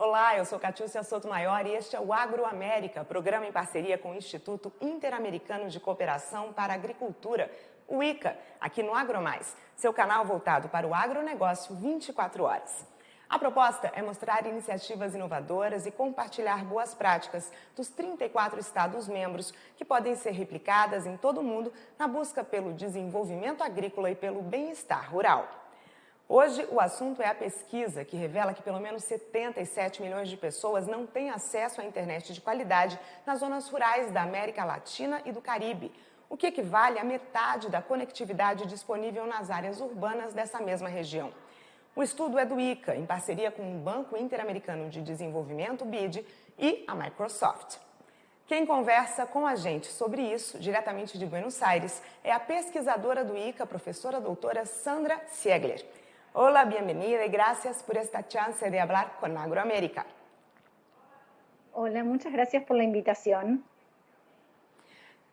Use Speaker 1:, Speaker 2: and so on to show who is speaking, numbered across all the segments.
Speaker 1: Olá, eu sou Catiúcia Sotomayor e este é o Agroamérica, programa em parceria com o Instituto Interamericano de Cooperação para a Agricultura, o ICA, aqui no AgroMais, seu canal voltado para o agronegócio 24 horas. A proposta é mostrar iniciativas inovadoras e compartilhar boas práticas dos 34 Estados-membros que podem ser replicadas em todo o mundo na busca pelo desenvolvimento agrícola e pelo bem-estar rural. Hoje, o assunto é a pesquisa, que revela que pelo menos 77 milhões de pessoas não têm acesso à internet de qualidade nas zonas rurais da América Latina e do Caribe, o que equivale à metade da conectividade disponível nas áreas urbanas dessa mesma região. O estudo é do ICA, em parceria com o Banco Interamericano de Desenvolvimento, BID, e a Microsoft. Quem conversa com a gente sobre isso, diretamente de Buenos Aires, é a pesquisadora do ICA, professora doutora Sandra Siegler. Hola, bienvenida y gracias por esta chance de hablar con Agroamérica.
Speaker 2: Hola, muchas gracias por la invitación.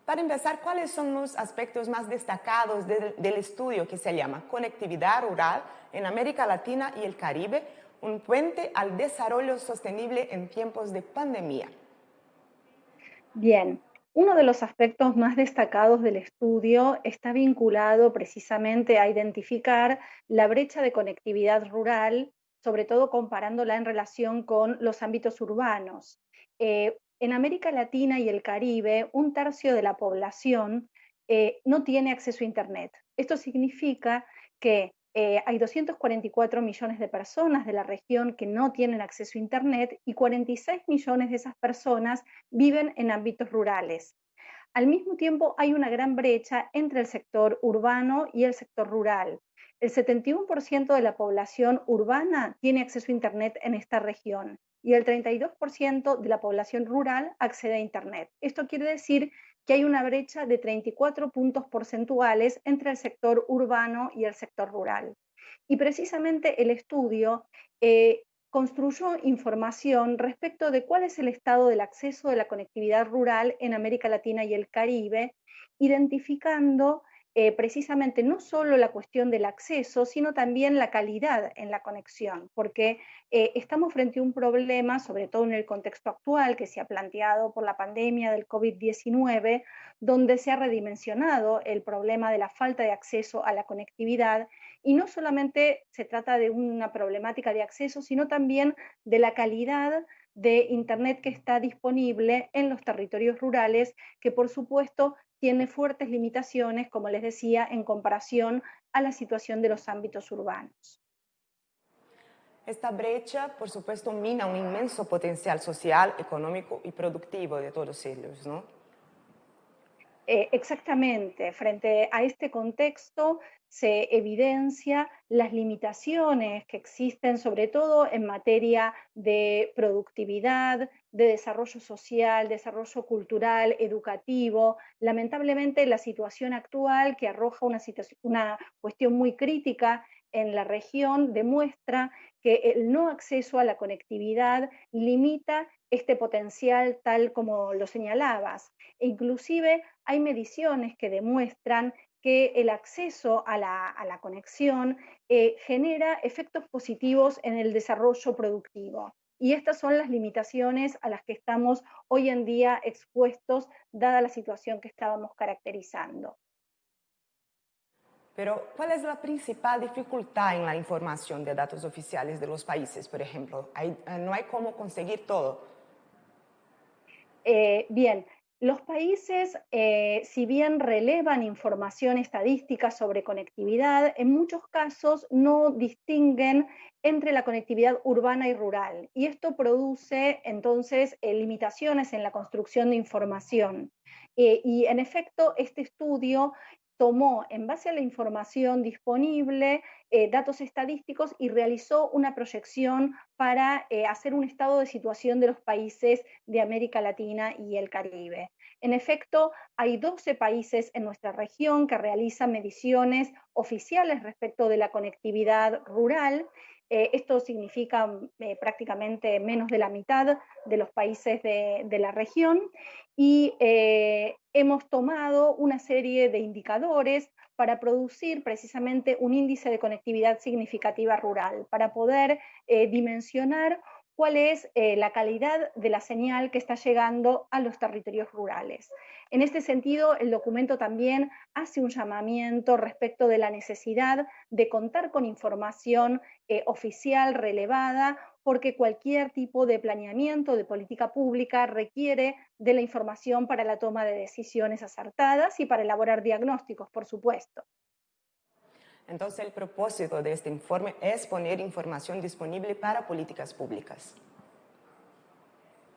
Speaker 1: Para empezar, ¿cuáles son los aspectos más destacados del estudio que se llama Conectividad Rural en América Latina y el Caribe, un puente al desarrollo sostenible en tiempos de pandemia?
Speaker 2: Bien, uno de los aspectos más destacados del estudio está vinculado precisamente a identificar la brecha de conectividad rural, sobre todo comparándola en relación con los ámbitos urbanos. En América Latina y el Caribe, un tercio de la población no tiene acceso a Internet. Esto significa que hay 244 millones de personas de la región que no tienen acceso a Internet y 46 millones de esas personas viven en ámbitos rurales. Al mismo tiempo, hay una gran brecha entre el sector urbano y el sector rural. El 71% de la población urbana tiene acceso a Internet en esta región y el 32% de la población rural accede a Internet. Esto quiere decir que hay una brecha de 34 puntos porcentuales entre el sector urbano y el sector rural. Y precisamente el estudio construyó información respecto de cuál es el estado del acceso de la conectividad rural en América Latina y el Caribe, identificando precisamente no solo la cuestión del acceso, sino también la calidad en la conexión, porque estamos frente a un problema, sobre todo en el contexto actual que se ha planteado por la pandemia del COVID-19, donde se ha redimensionado el problema de la falta de acceso a la conectividad, y no solamente se trata de una problemática de acceso, sino también de la calidad de Internet que está disponible en los territorios rurales, que por supuesto tiene fuertes limitaciones, como les decía, en comparación a la situación de los ámbitos urbanos.
Speaker 1: Esta brecha, por supuesto, mina un inmenso potencial social, económico y productivo de todos ellos, ¿no?
Speaker 2: Exactamente, frente a este contexto se evidencia las limitaciones que existen, sobre todo en materia de productividad, de desarrollo social, desarrollo cultural, educativo. Lamentablemente, la situación actual, que arroja una cuestión muy crítica en la región, demuestra que el no acceso a la conectividad limita este potencial tal como lo señalabas. E inclusive hay mediciones que demuestran que el acceso a la conexión genera efectos positivos en el desarrollo productivo. Y estas son las limitaciones a las que estamos hoy en día expuestos, dada la situación que estábamos caracterizando.
Speaker 1: Pero, ¿cuál es la principal dificultad en la información de datos oficiales de los países, por ejemplo? No hay cómo conseguir todo.
Speaker 2: Bien, los países, si bien relevan información estadística sobre conectividad, en muchos casos no distinguen entre la conectividad urbana y rural. Y esto produce entonces limitaciones en la construcción de información. Y en efecto, este estudio tomó, en base a la información disponible, datos estadísticos y realizó una proyección para hacer un estado de situación de los países de América Latina y el Caribe. En efecto, hay 12 países en nuestra región que realizan mediciones oficiales respecto de la conectividad rural. Esto significa prácticamente menos de la mitad de los países de la región, y hemos tomado una serie de indicadores para producir precisamente un índice de conectividad significativa rural, para poder dimensionar cuál es la calidad de la señal que está llegando a los territorios rurales. En este sentido, el documento también hace un llamamiento respecto de la necesidad de contar con información oficial relevada, porque cualquier tipo de planeamiento de política pública requiere de la información para la toma de decisiones acertadas y para elaborar diagnósticos, por supuesto.
Speaker 1: Entonces, el propósito de este informe es poner información disponible para políticas públicas.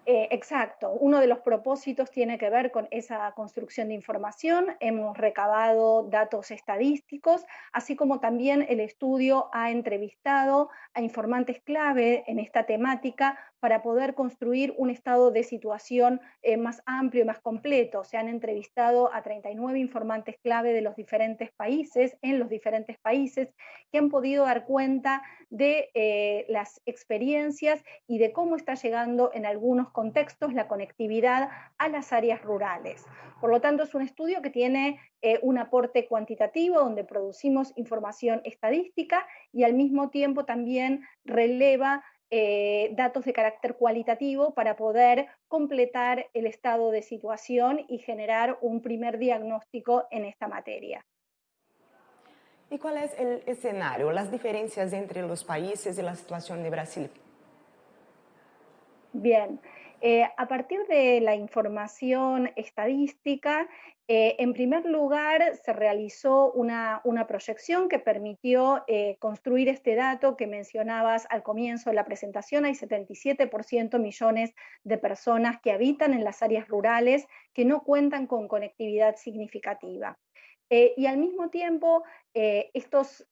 Speaker 2: Exacto, uno de los propósitos tiene que ver con esa construcción de información. Hemos recabado datos estadísticos, así como también el estudio ha entrevistado a informantes clave en esta temática para poder construir un estado de situación más amplio y más completo. Se han entrevistado a 39 informantes clave de los diferentes países, en los diferentes países, que han podido dar cuenta de las experiencias y de cómo está llegando en algunos contextos la conectividad a las áreas rurales. Por lo tanto, es un estudio que tiene un aporte cuantitativo donde producimos información estadística y al mismo tiempo también releva datos de carácter cualitativo para poder completar el estado de situación y generar un primer diagnóstico en esta materia.
Speaker 1: ¿Y cuál es el escenario, las diferencias entre los países y la situación de Brasil?
Speaker 2: Bien, a partir de la información estadística, en primer lugar se realizó una proyección que permitió construir este dato que mencionabas al comienzo de la presentación. Hay 77% millones de personas que habitan en las áreas rurales que no cuentan con conectividad significativa. Y al mismo tiempo, estos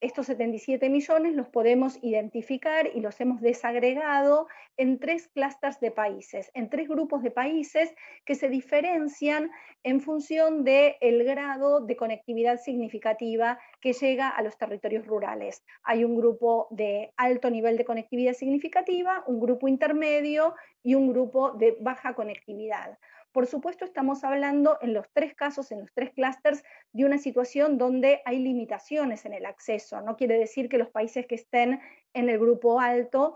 Speaker 2: 77 millones los podemos identificar y los hemos desagregado en 3 clústeres de países, en 3 grupos de países que se diferencian en función del grado de conectividad significativa que llega a los territorios rurales. Hay un grupo de alto nivel de conectividad significativa, un grupo intermedio y un grupo de baja conectividad. Por supuesto, estamos hablando en los 3 casos, en los 3 clústeres, de una situación donde hay limitaciones en el acceso. No quiere decir que los países que estén en el grupo alto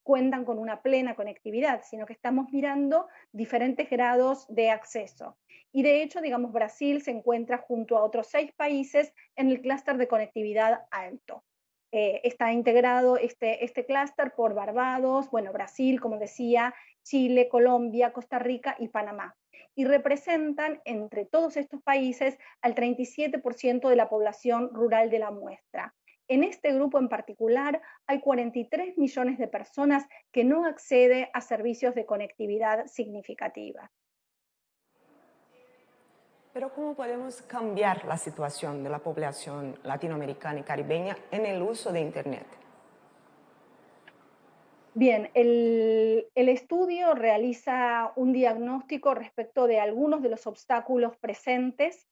Speaker 2: cuentan con una plena conectividad, sino que estamos mirando diferentes grados de acceso. Y de hecho, digamos, Brasil se encuentra junto a otros 6 países en el clúster de conectividad alto. Está integrado este clúster por Barbados, bueno, Brasil, como decía, Chile, Colombia, Costa Rica y Panamá. Y representan entre todos estos países al 37% de la población rural de la muestra. En este grupo en particular hay 43 millones de personas que no acceden a servicios de conectividad significativa.
Speaker 1: Pero ¿cómo podemos cambiar la situación de la población latinoamericana y caribeña en el uso de Internet?
Speaker 2: Bien, el estudio realiza un diagnóstico respecto de algunos de los obstáculos presentes.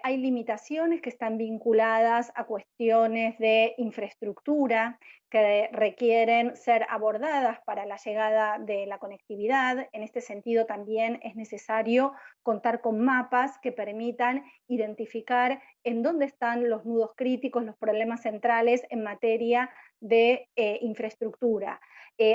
Speaker 2: Hay limitaciones que están vinculadas a cuestiones de infraestructura que requieren ser abordadas para la llegada de la conectividad. En este sentido, también es necesario contar con mapas que permitan identificar en dónde están los nudos críticos, los problemas centrales en materia de infraestructura.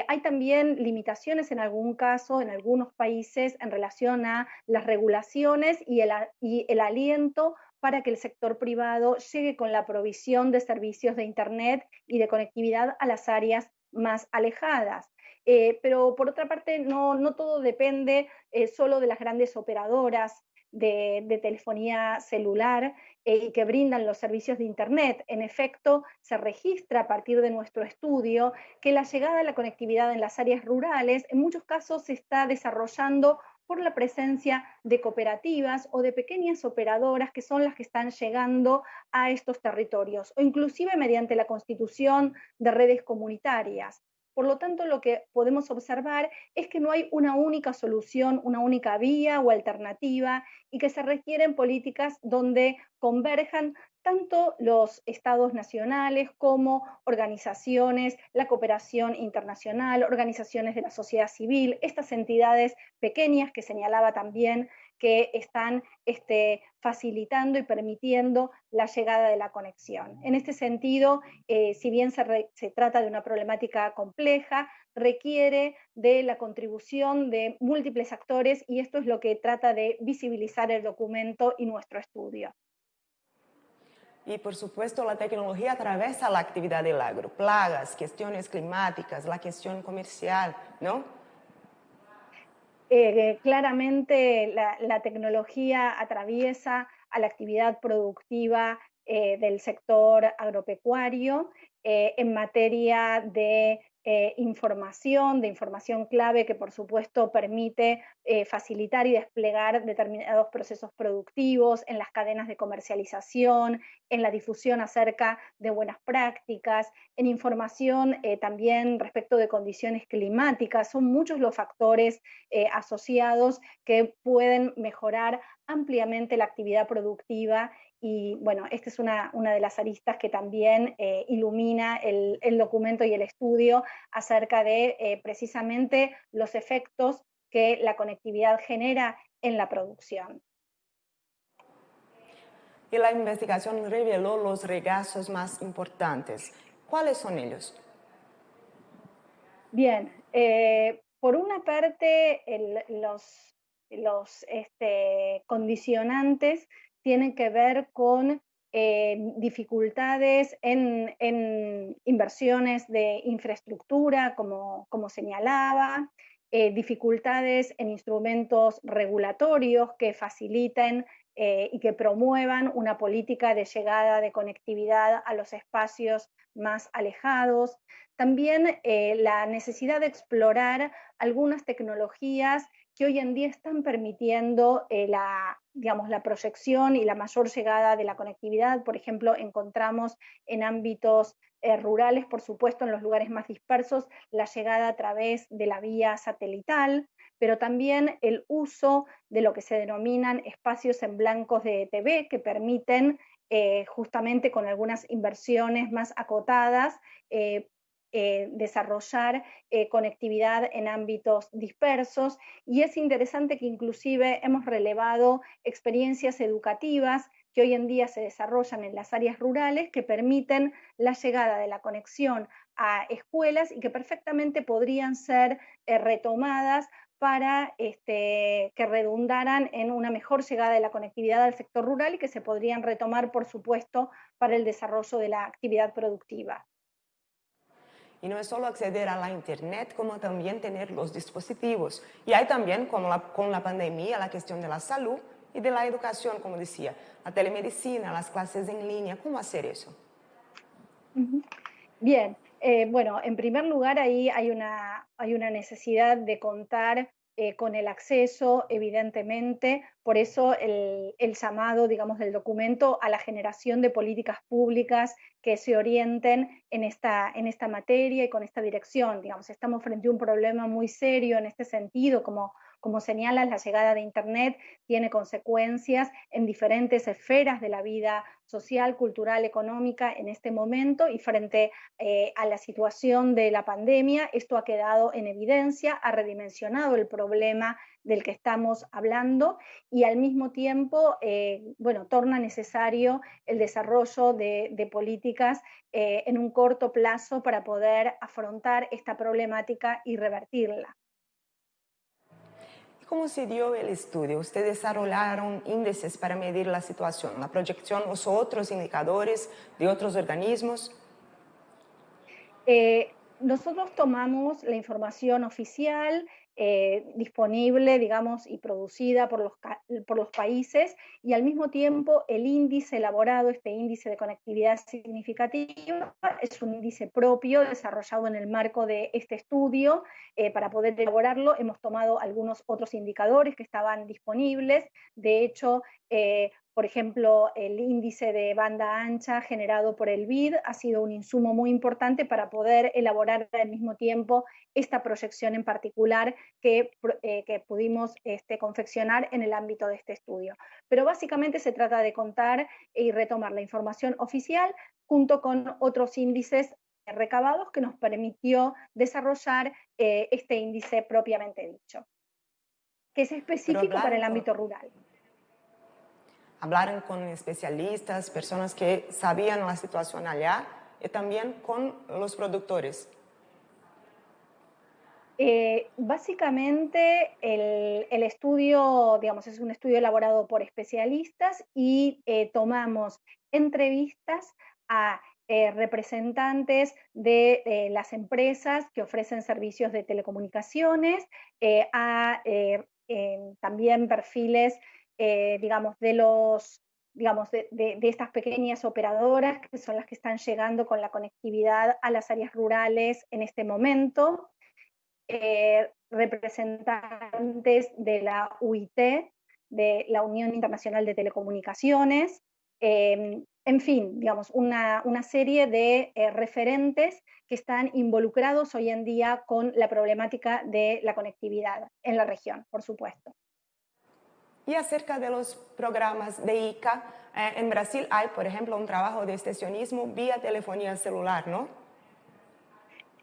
Speaker 2: Hay también limitaciones en algún caso, en algunos países, en relación a las regulaciones y el aliento para que el sector privado llegue con la provisión de servicios de Internet y de conectividad a las áreas más alejadas. Pero por otra parte, no todo depende solo de las grandes operadoras de telefonía celular y que brindan los servicios de Internet. En efecto, se registra a partir de nuestro estudio que la llegada a la conectividad en las áreas rurales en muchos casos se está desarrollando por la presencia de cooperativas o de pequeñas operadoras que son las que están llegando a estos territorios, o inclusive mediante la constitución de redes comunitarias. Por lo tanto, lo que podemos observar es que no hay una única solución, una única vía o alternativa, y que se requieren políticas donde converjan tanto los estados nacionales como organizaciones, la cooperación internacional, organizaciones de la sociedad civil, estas entidades pequeñas que señalaba también que están facilitando y permitiendo la llegada de la conexión. En este sentido, si bien se trata de una problemática compleja, requiere de la contribución de múltiples actores y esto es lo que trata de visibilizar el documento y nuestro estudio.
Speaker 1: Y por supuesto la tecnología atraviesa la actividad del agro, plagas, cuestiones climáticas, la cuestión comercial, ¿no?
Speaker 2: Claramente la tecnología atraviesa a la actividad productiva del sector agropecuario en materia de información clave que por supuesto permite facilitar y desplegar determinados procesos productivos en las cadenas de comercialización, en la difusión acerca de buenas prácticas, en información también respecto de condiciones climáticas. Son muchos los factores asociados que pueden mejorar ampliamente la actividad productiva y bueno, esta es una de las aristas que también ilumina el documento y el estudio acerca de precisamente los efectos que la conectividad genera en la producción.
Speaker 1: Y la investigación reveló los regazos más importantes. ¿Cuáles son ellos?
Speaker 2: Bien, por una parte, los condicionantes tienen que ver con dificultades en inversiones de infraestructura, como señalaba, dificultades en instrumentos regulatorios que faciliten y que promuevan una política de llegada de conectividad a los espacios más alejados. También la necesidad de explorar algunas tecnologías que hoy en día están permitiendo la proyección y la mayor llegada de la conectividad. Por ejemplo, encontramos en ámbitos rurales, por supuesto, en los lugares más dispersos, la llegada a través de la vía satelital, pero también el uso de lo que se denominan espacios en blancos de TV que permiten justamente con algunas inversiones más acotadas desarrollar conectividad en ámbitos dispersos y es interesante que inclusive hemos relevado experiencias educativas que hoy en día se desarrollan en las áreas rurales que permiten la llegada de la conexión a escuelas y que perfectamente podrían ser retomadas para que redundaran en una mejor llegada de la conectividad al sector rural y que se podrían retomar, por supuesto, para el desarrollo de la actividad productiva.
Speaker 1: Y no es solo acceder a la Internet, como también tener los dispositivos. Y hay también, con la pandemia, la cuestión de la salud y de la educación, como decía, la telemedicina, las clases en línea. ¿Cómo hacer eso?
Speaker 2: Bien, bueno, en primer lugar ahí hay una necesidad de contar con el acceso, evidentemente, por eso el llamado, digamos, del documento a la generación de políticas públicas que se orienten en esta materia y con esta dirección. Digamos, estamos frente a un problema muy serio en este sentido, como señalas, la llegada de Internet tiene consecuencias en diferentes esferas de la vida social, cultural, económica en este momento y frente a la situación de la pandemia, esto ha quedado en evidencia, ha redimensionado el problema del que estamos hablando y al mismo tiempo, torna necesario el desarrollo de políticas en un corto plazo para poder afrontar esta problemática y revertirla.
Speaker 1: ¿Cómo se dio el estudio? ¿Ustedes desarrollaron índices para medir la situación? ¿La proyección usó otros indicadores de otros organismos?
Speaker 2: Nosotros tomamos la información oficial disponible, digamos, y producida por los países y al mismo tiempo el índice elaborado, este índice de conectividad significativa, es un índice propio desarrollado en el marco de este estudio. Para poder elaborarlo hemos tomado algunos otros indicadores que estaban disponibles. De hecho, por ejemplo, el índice de banda ancha generado por el BID ha sido un insumo muy importante para poder elaborar al mismo tiempo esta proyección en particular que pudimos confeccionar en el ámbito de este estudio. Pero básicamente se trata de contar y retomar la información oficial junto con otros índices recabados que nos permitió desarrollar este índice propiamente dicho. que es
Speaker 1: Pero
Speaker 2: específico para el ámbito rural.
Speaker 1: hablaron con especialistas, personas que sabían la situación allá y también con los productores.
Speaker 2: Básicamente el estudio, digamos, es un estudio elaborado por especialistas y tomamos entrevistas a representantes de las empresas que ofrecen servicios de telecomunicaciones, también perfiles, digamos, de estas pequeñas operadoras que son las que están llegando con la conectividad a las áreas rurales en este momento. Representantes de la UIT, de la Unión Internacional de Telecomunicaciones, en fin, digamos, una serie de referentes que están involucrados hoy en día con la problemática de la conectividad en la región, por supuesto.
Speaker 1: Y acerca de los programas de ICA, en Brasil hay, por ejemplo, un trabajo de extensionismo vía telefonía celular, ¿no?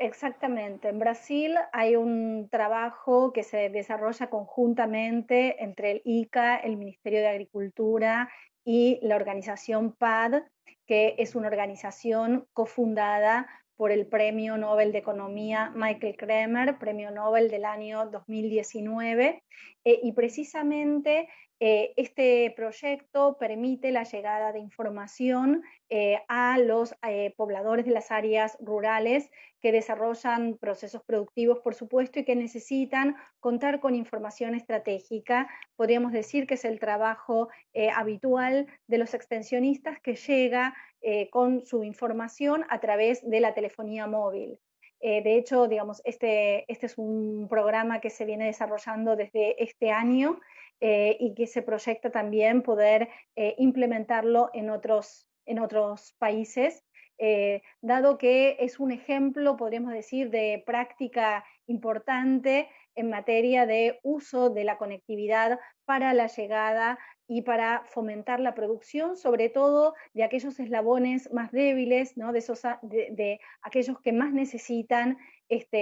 Speaker 2: Exactamente. En Brasil hay un trabajo que se desarrolla conjuntamente entre el ICA, el Ministerio de Agricultura y la organización PAD, que es una organización cofundada por el Premio Nobel de Economía Michael Kremer, Premio Nobel del año 2019, y precisamente este proyecto permite la llegada de información a los pobladores de las áreas rurales que desarrollan procesos productivos, por supuesto, y que necesitan contar con información estratégica. Podríamos decir que es el trabajo habitual de los extensionistas que llega con su información a través de la telefonía móvil. De hecho, digamos, este es un programa que se viene desarrollando desde este año y que se proyecta también poder implementarlo en otros países, dado que es un ejemplo, podríamos decir, de práctica importante en materia de uso de la conectividad para la llegada y para fomentar la producción, sobre todo de aquellos eslabones más débiles, ¿no? de aquellos que más necesitan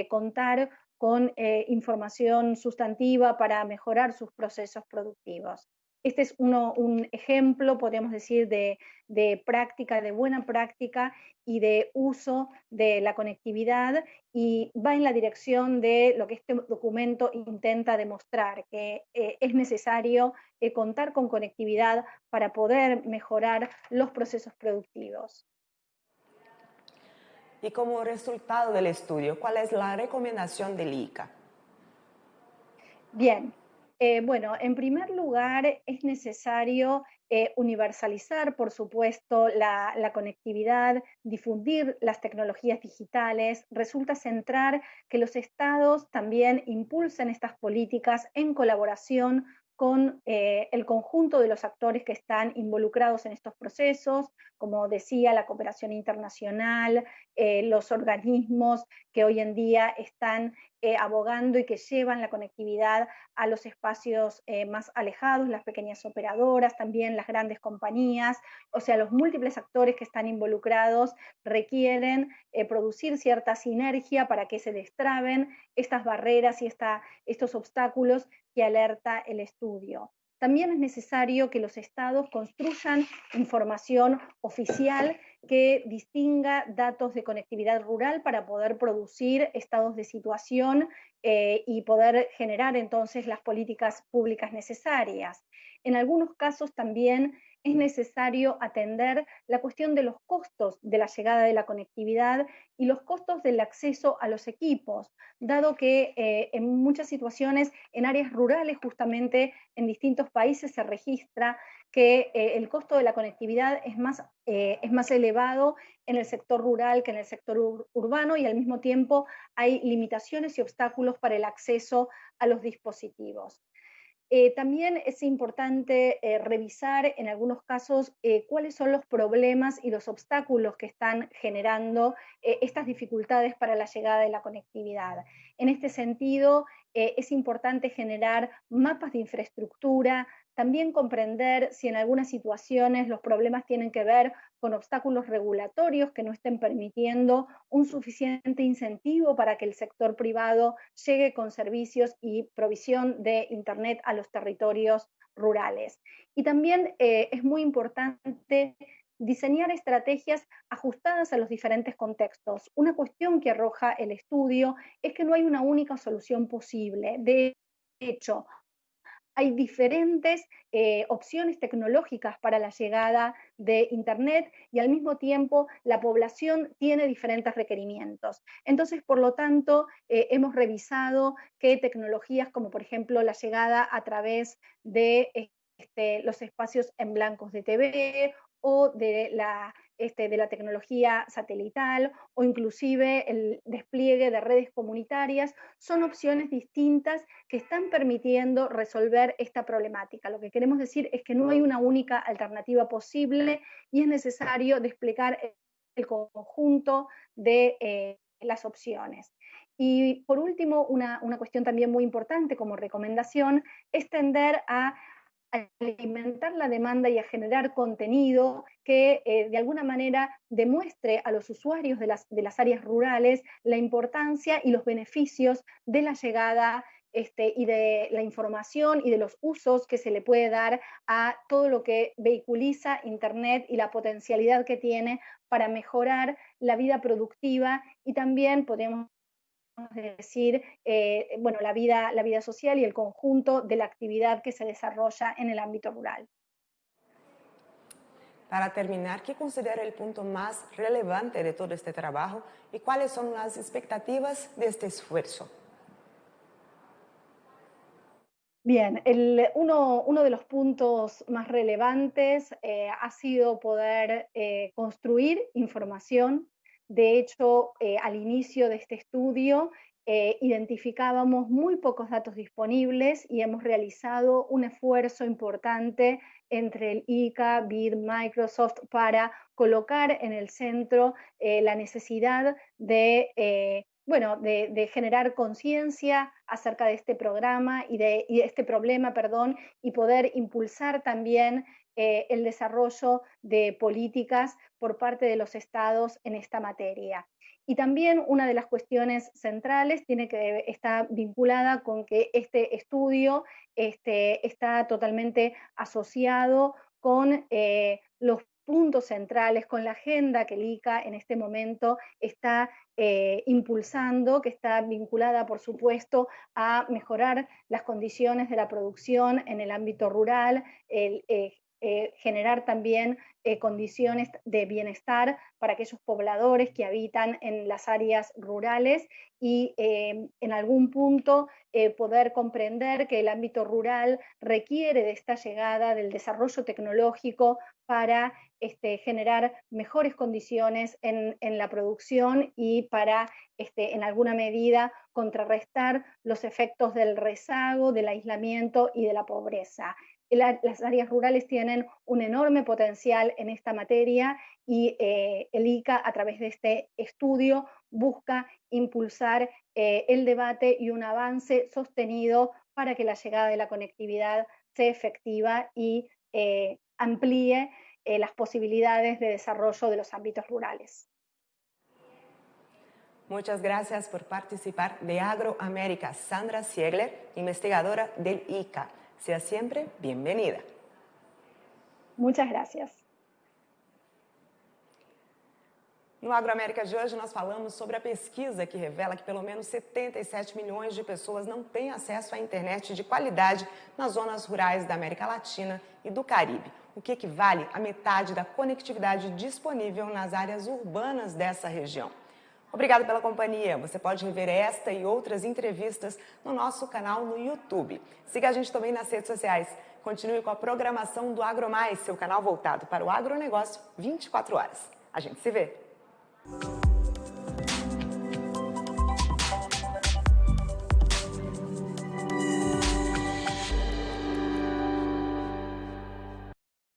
Speaker 2: contar con información sustantiva para mejorar sus procesos productivos. Este es un ejemplo, podríamos decir, de práctica, de buena práctica y de uso de la conectividad, y va en la dirección de lo que este documento intenta demostrar, que es necesario contar con conectividad para poder mejorar los procesos productivos.
Speaker 1: Y como resultado del estudio, ¿cuál es la recomendación del ICA?
Speaker 2: Bien, bueno, en primer lugar es necesario universalizar, por supuesto, la conectividad, difundir las tecnologías digitales. Resulta central que los estados también impulsen estas políticas en colaboración con el conjunto de los actores que están involucrados en estos procesos, como decía, la cooperación internacional, los organismos que hoy en día están abogando y que llevan la conectividad a los espacios más alejados, las pequeñas operadoras, también las grandes compañías, o sea, los múltiples actores que están involucrados requieren producir cierta sinergia para que se destraben estas barreras y estos obstáculos que alerta el estudio. También es necesario que los estados construyan información oficial que distinga datos de conectividad rural para poder producir estados de situación y poder generar entonces las políticas públicas necesarias. En algunos casos también es necesario atender la cuestión de los costos de la llegada de la conectividad y los costos del acceso a los equipos, dado que en muchas situaciones en áreas rurales, justamente en distintos países, se registra que el costo de la conectividad es más elevado en el sector rural que en el sector urbano, y al mismo tiempo hay limitaciones y obstáculos para el acceso a los dispositivos. También es importante revisar en algunos casos cuáles son los problemas y los obstáculos que están generando estas dificultades para la llegada de la conectividad. En este sentido, es importante generar mapas de infraestructura, también comprender si en algunas situaciones los problemas tienen que ver con obstáculos regulatorios que no estén permitiendo un suficiente incentivo para que el sector privado llegue con servicios y provisión de Internet a los territorios rurales. Y también es muy importante diseñar estrategias ajustadas a los diferentes contextos. Una cuestión que arroja el estudio es que no hay una única solución posible. De hecho, hay diferentes opciones tecnológicas para la llegada de Internet y al mismo tiempo la población tiene diferentes requerimientos. Entonces, por lo tanto, hemos revisado qué tecnologías, como por ejemplo la llegada a través de los espacios en blancos de TV o de la tecnología satelital o inclusive el despliegue de redes comunitarias, son opciones distintas que están permitiendo resolver esta problemática. Lo que queremos decir es que no hay una única alternativa posible y es necesario desplegar el conjunto de las opciones. Y por último, una cuestión también muy importante como recomendación es tender a alimentar la demanda y a generar contenido que de alguna manera demuestre a los usuarios de las áreas rurales la importancia y los beneficios de la llegada y de la información y de los usos que se le puede dar a todo lo que vehiculiza Internet y la potencialidad que tiene para mejorar la vida productiva y también podemos decir, bueno, la vida social y el conjunto de la actividad que se desarrolla en el ámbito rural.
Speaker 1: Para terminar, ¿qué considera el punto más relevante de todo este trabajo y cuáles son las expectativas de este esfuerzo?
Speaker 2: Bien, uno de los puntos más relevantes ha sido poder construir información. De hecho, al inicio de este estudio identificábamos muy pocos datos disponibles y hemos realizado un esfuerzo importante entre el ICA, BID, Microsoft para colocar en el centro la necesidad de generar conciencia acerca de este programa y de este problema, y poder impulsar también el desarrollo de políticas por parte de los estados en esta materia. Y también una de las cuestiones centrales está vinculada con que este estudio está totalmente asociado con los puntos centrales, con la agenda que el ICA en este momento está impulsando, que está vinculada, por supuesto, a mejorar las condiciones de la producción en el ámbito rural, generar también condiciones de bienestar para aquellos pobladores que habitan en las áreas rurales y en algún punto poder comprender que el ámbito rural requiere de esta llegada del desarrollo tecnológico para generar mejores condiciones en la producción y para, en alguna medida, contrarrestar los efectos del rezago, del aislamiento y de la pobreza. Las áreas rurales tienen un enorme potencial en esta materia y el ICA, a través de este estudio, busca impulsar el debate y un avance sostenido para que la llegada de la conectividad sea efectiva y amplíe las posibilidades de desarrollo de los ámbitos rurales.
Speaker 1: Muchas gracias por participar de Agroamérica, Sandra Siegler, investigadora del ICA. Sea siempre bienvenida.
Speaker 2: Muchas gracias.
Speaker 1: No Agroamérica de hoje, nós falamos sobre a pesquisa que revela que pelo menos 77 milhões de pessoas não têm acesso à internet de qualidade nas zonas rurais da América Latina e do Caribe, o que equivale a metade da conectividade disponível nas áreas urbanas dessa região. Obrigado pela companhia. Você pode rever esta e outras entrevistas no nosso canal no YouTube. Siga a gente também nas redes sociais. Continue com a programação do AgroMais, seu canal voltado para o agronegócio 24 horas. A gente se vê!